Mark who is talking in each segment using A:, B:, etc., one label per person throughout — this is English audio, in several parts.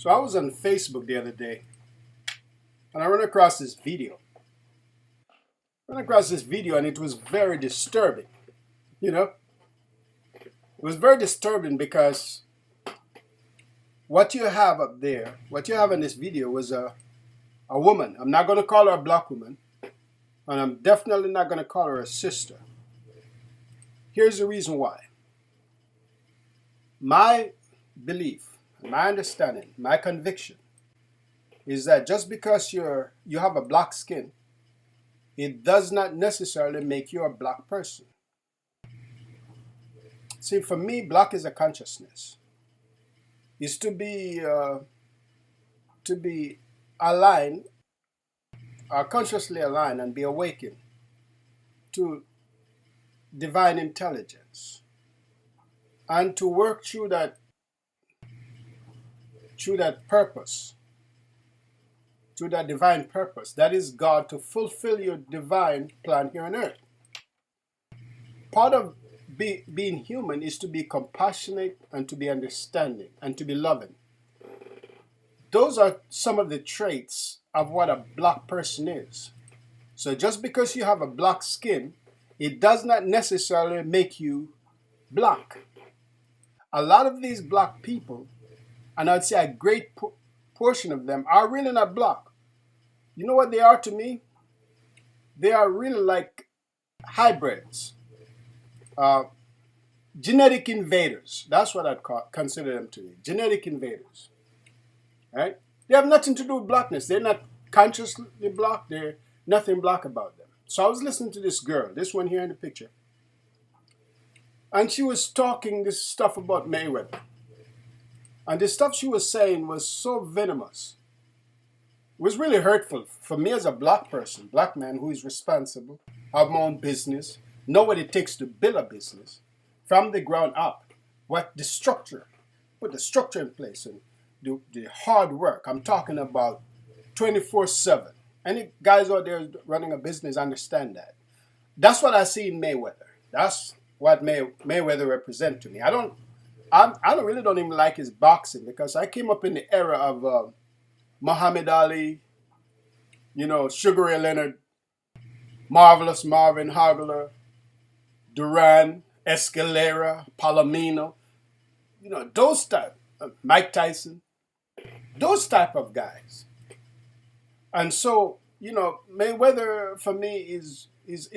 A: So I was on Facebook the other day and I ran across this video. And it was very disturbing. You know, it was very disturbing because what you have up there, what you have in this video was a woman. I'm not going to call her a black woman, and I'm definitely not going to call her a sister. Here's the reason why. My belief, my understanding, my conviction is that just because you have a black skin, it does not necessarily make you a black person. See, for me, black is a consciousness. It's to be aligned, consciously aligned, and be awakened to divine intelligence, and to work through that purpose, through that divine purpose. That is God, to fulfill your divine plan here on earth. Part of being human is to be compassionate and to be understanding and to be loving. Those are some of the traits of what a black person is. So just because you have a black skin, it does not necessarily make you black. A lot of these black people, and I'd say a great portion of them, are really not black. You know what they are to me? They are really like hybrids. Genetic invaders. That's what I'd consider them to be. Genetic invaders. Right? They have nothing to do with blackness. They're not consciously black. There's nothing black about them. So I was listening to this girl, this one here in the picture, and she was talking this stuff about Mayweather. And the stuff she was saying was so venomous. It was really hurtful for me as a black person, black man who is responsible, have my own business, know what it takes to build a business from the ground up. What the structure, put the structure in place and the hard work. I'm talking about 24/7. Any guys out there running a business understand that. That's what I see in Mayweather. That's what Mayweather represents to me. I don't even like his boxing, because I came up in the era of Muhammad Ali, Sugar Ray Leonard, Marvelous Marvin Hagler, Duran, Escalera, Palomino, those type, Mike Tyson, those type of guys. And so, Mayweather for me is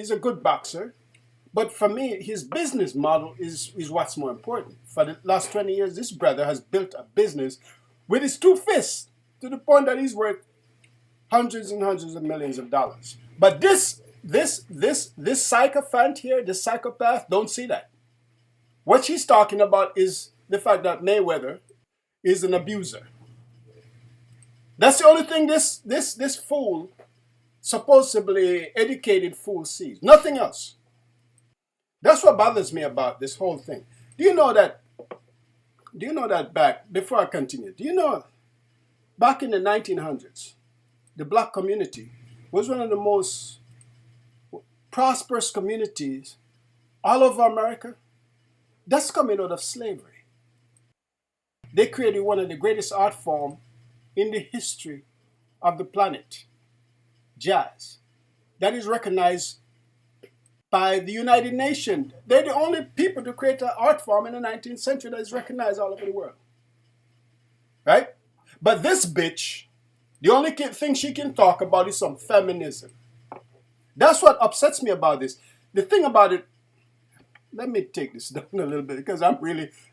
A: a good boxer, but for me, his business model is what's more important. For the last 20 years, this brother has built a business with his two fists to the point that he's worth hundreds and hundreds of millions of dollars. But this sycophant here, this psychopath, don't see that. What she's talking about is the fact that Mayweather is an abuser. That's the only thing this fool, supposedly educated fool, sees. Nothing else. That's what bothers me about this whole thing. Do you know that before I continue, back in the 1900s, the black community was one of the most prosperous communities all over America? That's coming out of slavery. They created one of the greatest art forms in the history of the planet, jazz. That is recognized by the United Nations. They're the only people to create an art form in the 19th century that is recognized all over the world. Right? But this bitch, the only thing she can talk about is some feminism. That's what upsets me about this. The thing about it, let me take this down a little bit, because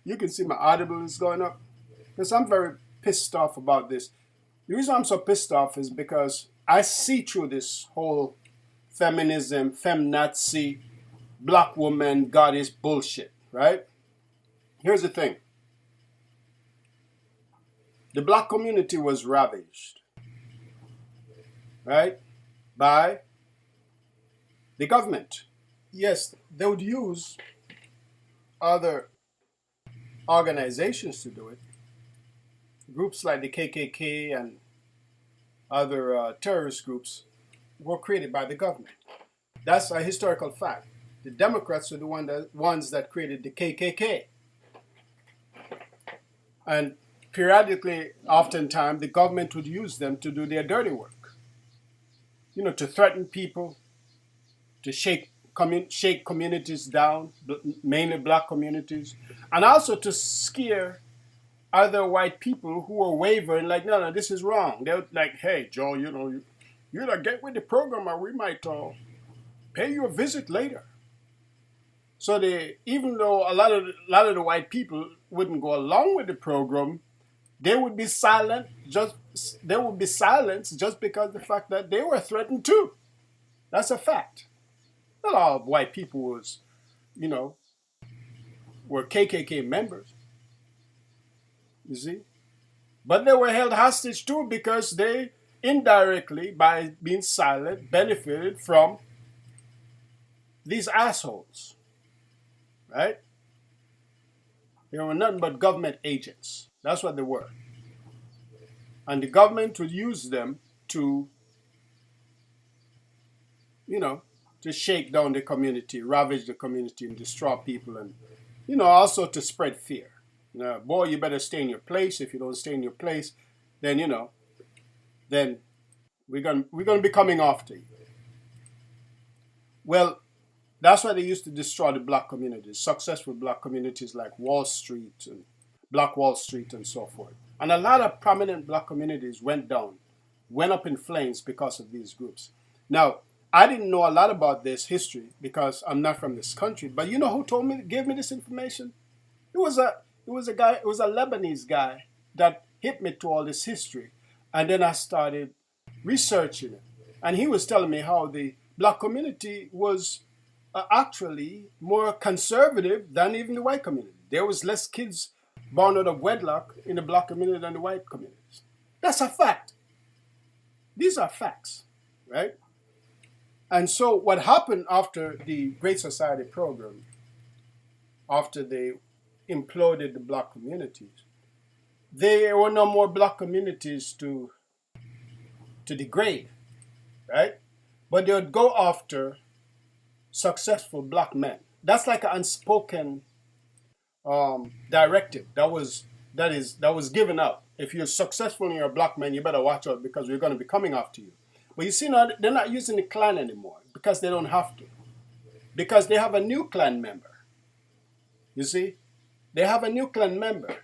A: you can see my audible is going up, because I'm very pissed off about this. The reason I'm so pissed off is because I see through this whole feminism, feminazi, black woman, goddess bullshit, right? Here's the thing. The black community was ravaged, right, by the government. Yes, they would use other organizations to do it. Groups like the KKK and other terrorist groups were created by the government. That's a historical fact. The Democrats are the ones that created the KKK. And periodically, oftentimes, the government would use them to do their dirty work. To threaten people, to shake communities down, mainly black communities, and also to scare other white people who were wavering, like, no, no, this is wrong. They're like, hey, Joe, you gotta get with the program, or we might pay you a visit later. So even though a lot of the white people wouldn't go along with the program, they would be silent. They would be silenced just because of the fact that they were threatened too. That's a fact. Not all white people were KKK members. You see, but they were held hostage too because they indirectly, by being silent, benefited from these assholes. Right? They were nothing but government agents. That's what they were. And the government would use them to, to shake down the community, ravage the community, and destroy people, and, also to spread fear. Boy, you better stay in your place. If you don't stay in your place, then, then we're gonna be coming after you. Well, that's why they used to destroy the black communities, successful black communities like Wall Street and Black Wall Street and so forth. And a lot of prominent black communities went up in flames because of these groups. Now, I didn't know a lot about this history because I'm not from this country, but you know who gave me this information? It was a Lebanese guy that hit me to all this history. And then I started researching it. And he was telling me how the black community was actually more conservative than even the white community. There was less kids born out of wedlock in the black community than the white communities. That's a fact. These are facts, right? And so what happened after the Great Society program, after they imploded the black communities, there were no more black communities to degrade, right? But they would go after successful black men. That's like an unspoken directive that was given out. If you're successful and you're a black man, you better watch out because we're going to be coming after you. But you see now, they're not using the clan anymore because they don't have to. Because they have a new clan member. You see? They have a new clan member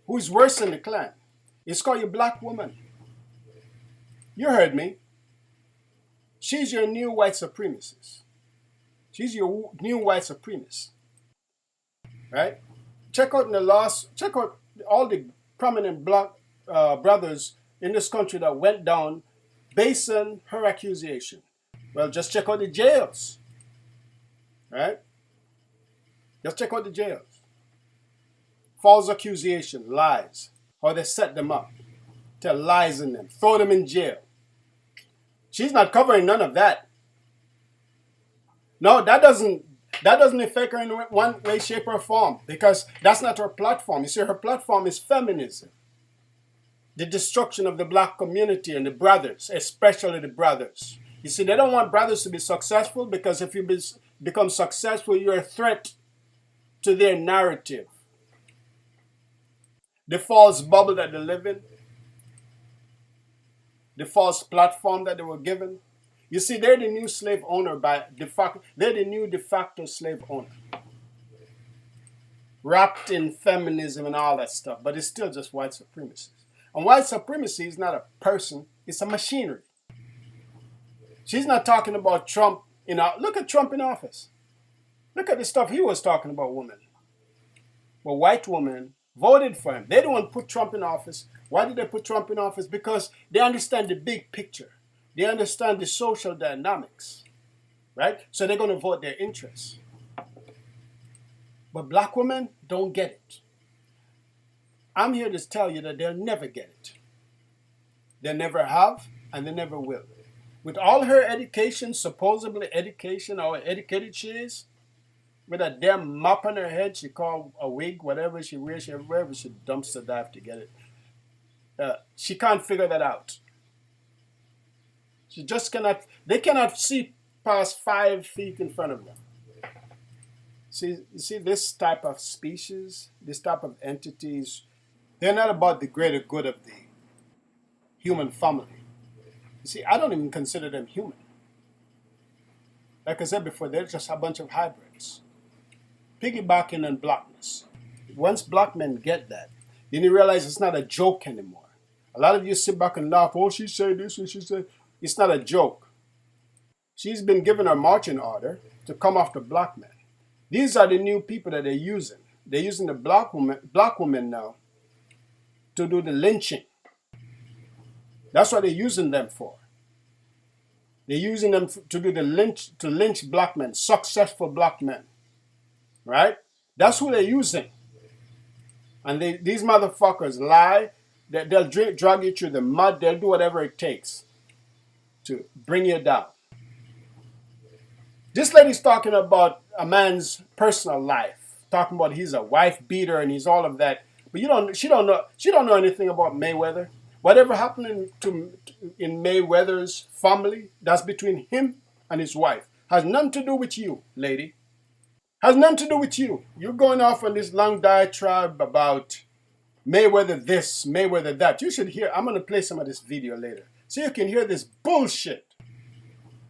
A: who's worse than the clan. It's called your black woman. You heard me. She's your new white supremacist. She's your new white supremacist. Right? Check out all the prominent black brothers in this country that went down based on her accusation. Well, just check out the jails. Right? Just check out the jails. False accusation, lies. How they set them up. Tell lies in them. Throw them in jail. She's not covering none of that. No, that doesn't affect her in one way, shape, or form because that's not her platform. You see, her platform is feminism. The destruction of the black community and the brothers, especially the brothers. You see, they don't want brothers to be successful because if you become successful, you're a threat to their narrative. The false bubble that they live in, the false platform that they were given. You see, they're the new slave owner they're the new de facto slave owner. Wrapped in feminism and all that stuff, but it's still just white supremacy. And white supremacy is not a person, it's a machinery. She's not talking about Trump look at Trump in office. Look at the stuff he was talking about women. Well, white women voted for him. They don't want to put Trump in office. Why did they put Trump in office? Because they understand the big picture. They understand the social dynamics, right? So they're going to vote their interests. But black women don't get it. I'm here to tell you that they'll never get it. They never have, and they never will. With all her education, supposedly education, or educated she is, with a damn mop on her head, she called a wig, whatever she wears, wherever she dumpster dive to get it. She can't figure that out. She just cannot, they cannot see past 5 feet in front of them. See, you see this type of species, this type of entities, They're not about the greater good of the human family. You see, I don't even consider them human. Like I said before, they're just a bunch of hybrids. Piggybacking on blackness. Once black men get that, then you realize it's not a joke anymore. A lot of you sit back and laugh, oh, she said this and she said, it's not a joke. She's been given a marching order to come after black men. These are the new people that they're using. They're using the black women now to do the lynching. That's what they're using them for. They're using them to do the lynch black men, successful black men. Right? That's who they're using. And these motherfuckers lie. They'll drag you through the mud. They'll do whatever it takes to bring you down. This lady's talking about a man's personal life, talking about he's a wife beater and he's all of that. But she don't know anything about Mayweather. Whatever happened in Mayweather's family, that's between him and his wife. Has nothing to do with you, lady. Has nothing to do with you. You're going off on this long diatribe about Mayweather this, Mayweather that. You should hear, I'm going to play some of this video later, so you can hear this bullshit.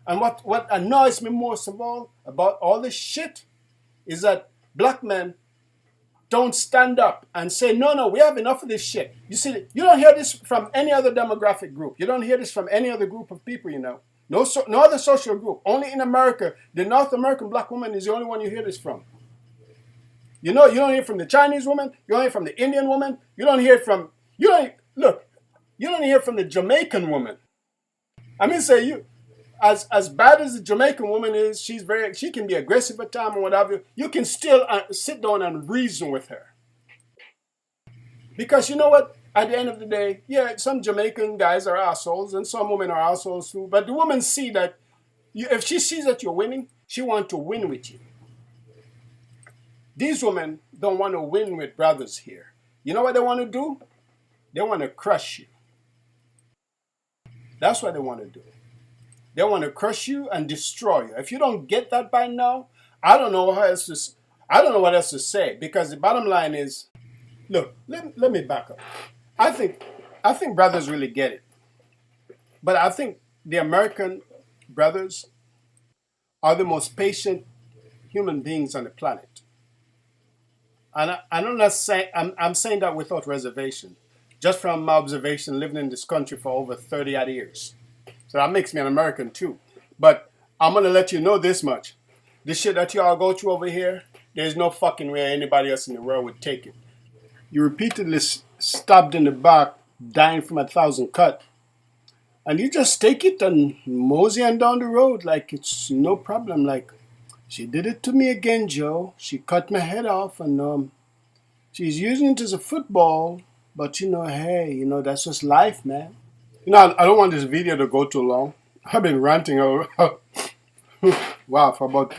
A: And what annoys me most of all about all this shit is that black men don't stand up and say, no, we have enough of this shit. You see, you don't hear this from any other demographic group. You don't hear this from any other group of people, you know. No other social group. Only in America, the North American black woman is the only one you hear this from. You know, you don't hear from the Chinese woman. You don't hear from the Indian woman. You don't hear from, you don't hear from the Jamaican woman. I mean, say as bad as the Jamaican woman is, she can be aggressive at times or whatever. You can still sit down and reason with her. Because you know what? At the end of the day, yeah, some Jamaican guys are assholes and some women are assholes too. But the women see that if she sees that you're winning, she wants to win with you. These women don't want to win with brothers here. You know what they want to do? They want to crush you. That's what they want to do. They want to crush you and destroy you. If you don't get that by now, I don't know what else to say. Because the bottom line is, look, let me back up. I think brothers really get it. But I think the American brothers are the most patient human beings on the planet. And I'm saying that without reservation. Just from my observation living in this country for over 30 odd years. So that makes me an American too. But I'm going to let you know this much. This shit that y'all go through over here, there's no fucking way anybody else in the world would take it. You repeatedly stabbed in the back, dying from 1,000 cut. And you just take it and mosey on down the road like it's no problem. Like, she did it to me again, Joe. She cut my head off and she's using it as a football. But, hey, that's just life, man. I don't want this video to go too long. I've been ranting wow, for about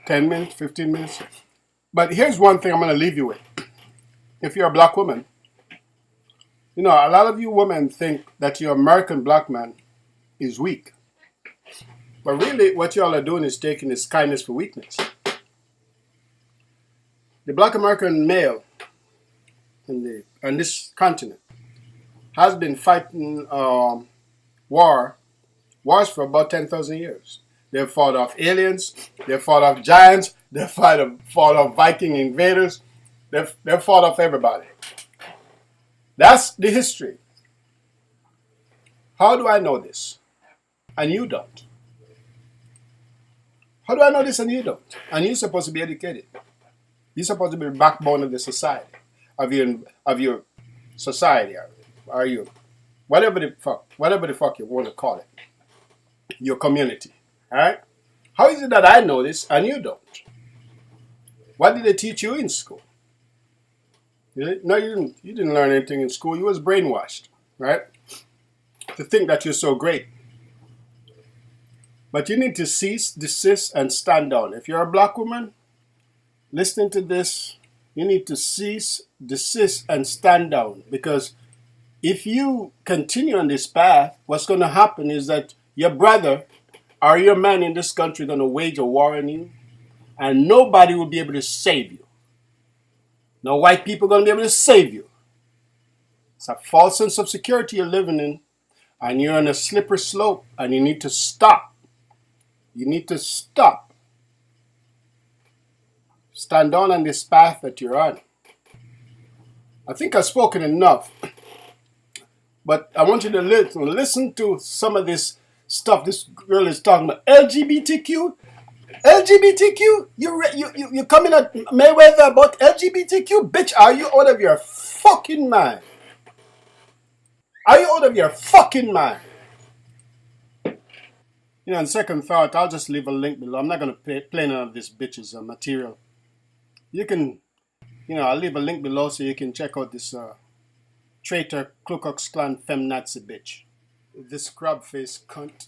A: 10 minutes, 15 minutes. But here's one thing I'm going to leave you with. If you're a black woman, a lot of you women think that your American black man is weak. But really, what y'all are doing is taking his kindness for weakness. The black American male on this continent has been fighting wars for about 10,000 years. They've fought off aliens, they've fought off giants, they've fought off Viking invaders, they've fought off everybody. That's the history. How do I know this? And you don't. How do I know this and you don't? And you're supposed to be educated. You're supposed to be the backbone of the society, of your society. Are you whatever the fuck you want to call it, your community, all right? How is it that I know this and you don't? What did they teach you in school? No, you didn't learn anything in school. You was brainwashed, right? To think that you're so great. But you need to cease, desist, and stand down. If you're a black woman listening to this, you need to cease, desist, and stand down, because if you continue on this path, what's going to happen is that your brother or your man in this country is going to wage a war on you, and nobody will be able to save you. No white people are going to be able to save you. It's a false sense of security you're living in, and you're on a slippery slope, and you need to stop. You need to stop. Stand down on this path that you're on. I think I've spoken enough, but I want you to listen to some of this stuff this girl is talking about. LGBTQ? LGBTQ? You coming at Mayweather about LGBTQ? Bitch, are you out of your fucking mind? Are you out of your fucking mind? You know, on second thought, I'll just leave a link below. I'm not going to play none of this bitch's material. You can, I'll leave a link below so you can check out this traitor Ku Klux Klan feminazi bitch. This crab face cunt.